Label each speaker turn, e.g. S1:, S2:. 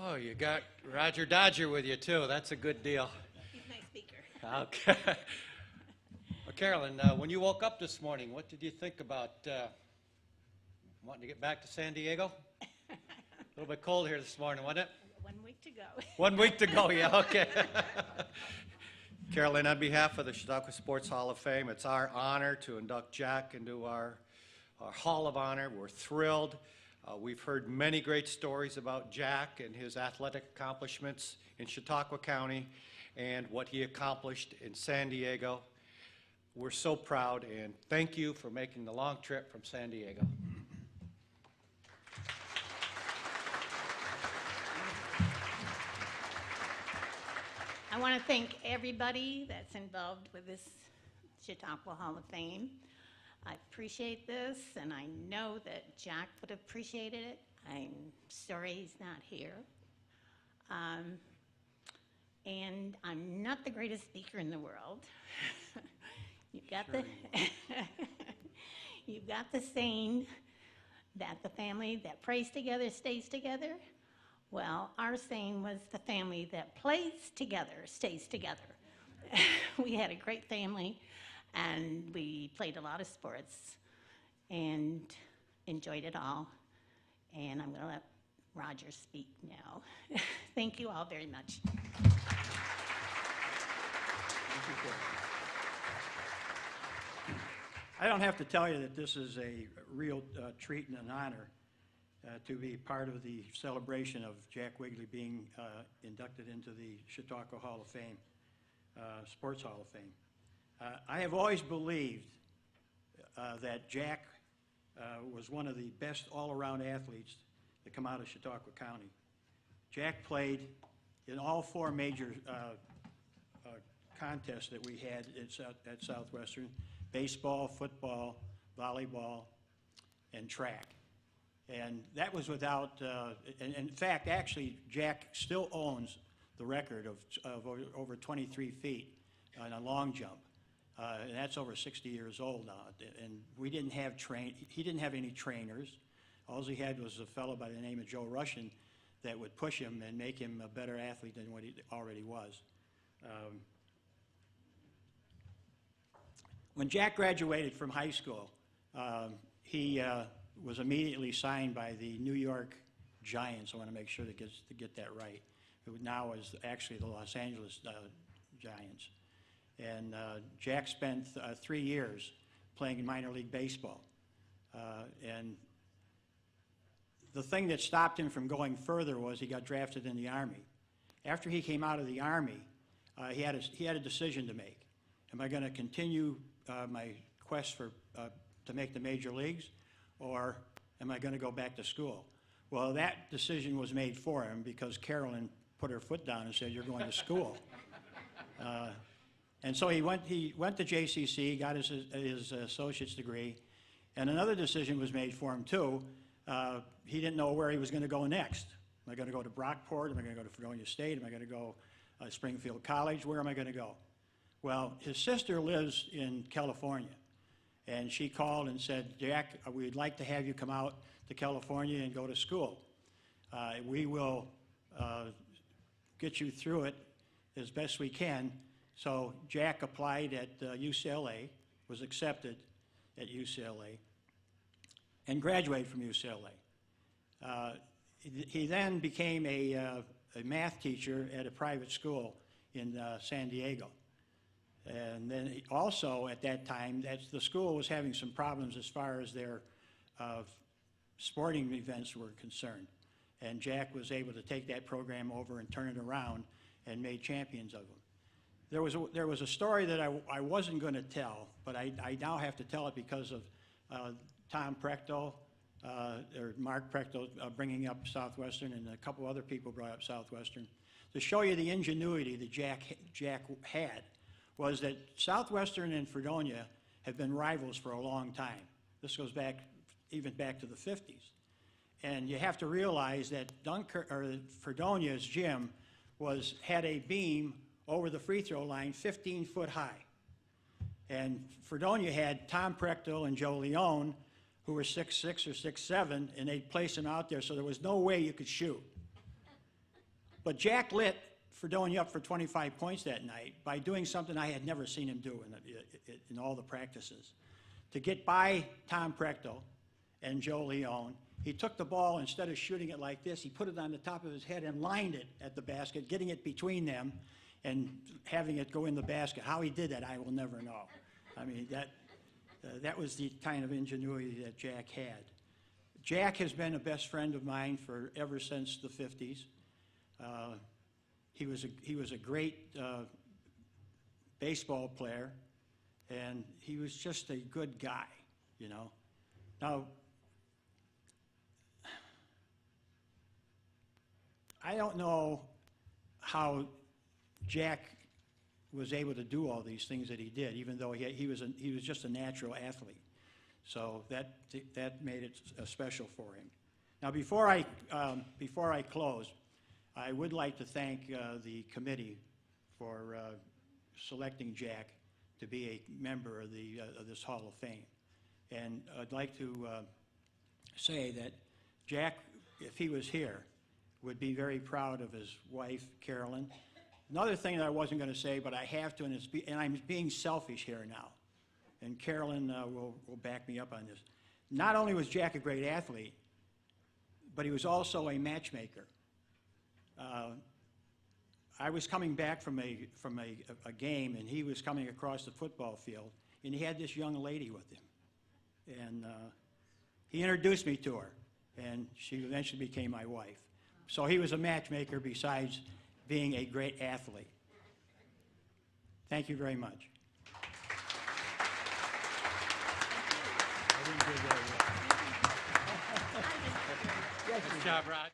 S1: Oh, you got Roger Dodger with you, too. That's a good deal.
S2: He's a nice speaker.
S1: Okay. Well, Carolyn, when you woke up this morning, what did you think about wanting to get back to San Diego? A little bit cold here this morning, wasn't it?
S2: 1 week to go.
S1: 1 week to go, yeah, okay. Carolyn, on behalf of the Chautauqua Sports Hall of Fame, it's our honor to induct Jack into our Hall of Honor. We're thrilled. We've heard many great stories about Jack and his athletic accomplishments in Chautauqua County and what he accomplished in San Diego. We're so proud, and thank you for making the long trip from San Diego.
S2: I want to thank everybody that's involved with this Chautauqua Hall of Fame. I appreciate this, and I know that Jack would have appreciated it. I'm sorry he's not here. And I'm not the greatest speaker in the world. You've got you've got the saying that the family that prays together stays together. Well, our saying was the family that plays together stays together. We had a great family, and we played a lot of sports and enjoyed it all. And I'm going to let Roger speak now. Thank you all very much.
S3: I don't have to tell you that this is a real treat and an honor to be part of the celebration of Jack Wigley being inducted into the Chautauqua Hall of Fame, Sports Hall of Fame. I have always believed that Jack was one of the best all-around athletes to come out of Chautauqua County. Jack played in all four major contests that we had at Southwestern: baseball, football, volleyball, and track. And that was without, and in fact, actually, Jack still owns the record of over 23 feet on a long jump. And that's over 60 years old now. And we didn't have he didn't have any trainers. All he had was a fellow by the name of Joe Russian that would push him and make him a better athlete than what he already was. When Jack graduated from high school, he was immediately signed by the New York Giants. I want to make sure to get that right. Who now is actually the Los Angeles Giants. And Jack spent 3 years playing in minor league baseball. And the thing that stopped him from going further was he got drafted in the Army. After he came out of the Army, he had a decision to make. Am I going to continue my quest to make the major leagues, or am I going to go back to school? Well, that decision was made for him because Carolyn put her foot down and said, "You're going to school." And so he went to JCC, got his associate's degree, and another decision was made for him too. He didn't know where he was going to go next. Am I going to go to Brockport? Am I going to go to Fredonia State? Am I going to go Springfield College? Where am I going to go? Well, his sister lives in California, and she called and said, "Jack, we'd like to have you come out to California and go to school. We will get you through it as best we can." So Jack applied at UCLA, was accepted at UCLA, and graduated from UCLA. He then became a math teacher at a private school in San Diego. And then also at that time, the school was having some problems as far as their sporting events were concerned. And Jack was able to take that program over and turn it around and made champions of them. There was a story that I wasn't going to tell, but I now have to tell it because of Tom Prechtel, or Mark Prechtel, bringing up Southwestern, and a couple other people brought up Southwestern. To show you the ingenuity that Jack had, was that Southwestern and Fredonia have been rivals for a long time. This goes back, even back to the 50s. And you have to realize that Fredonia's gym had a beam over the free throw line 15 foot high. And Fredonia had Tom Prechtel and Joe Leone, who were 6'6" or 6'7", and they'd place them out there, so there was no way you could shoot. But Jack lit for doing up for 25 points that night by doing something I had never seen him do in all the practices. To get by Tom Prechtel and Joe Leone, he took the ball, instead of shooting it like this, he put it on the top of his head and lined it at the basket, getting it between them and having it go in the basket. How he did that, I will never know. I mean, that was the kind of ingenuity that Jack had. Jack has been a best friend of mine for ever since the 50s. He was a great baseball player, and he was just a good guy, you know. Now, I don't know how Jack was able to do all these things that he did, even though he was just a natural athlete. So that made it special for him. Now, before I close, I would like to thank the committee for selecting Jack to be a member of this Hall of Fame. And I'd like to say that Jack, if he was here, would be very proud of his wife, Carolyn. Another thing that I wasn't going to say, but I have to, and I'm being selfish here now, and Carolyn will back me up on this. Not only was Jack a great athlete, but he was also a matchmaker. I was coming back from a game, and he was coming across the football field, and he had this young lady with him. And he introduced me to her, and she eventually became my wife. So he was a matchmaker besides being a great athlete. Thank you very much.
S1: Good job, Rod.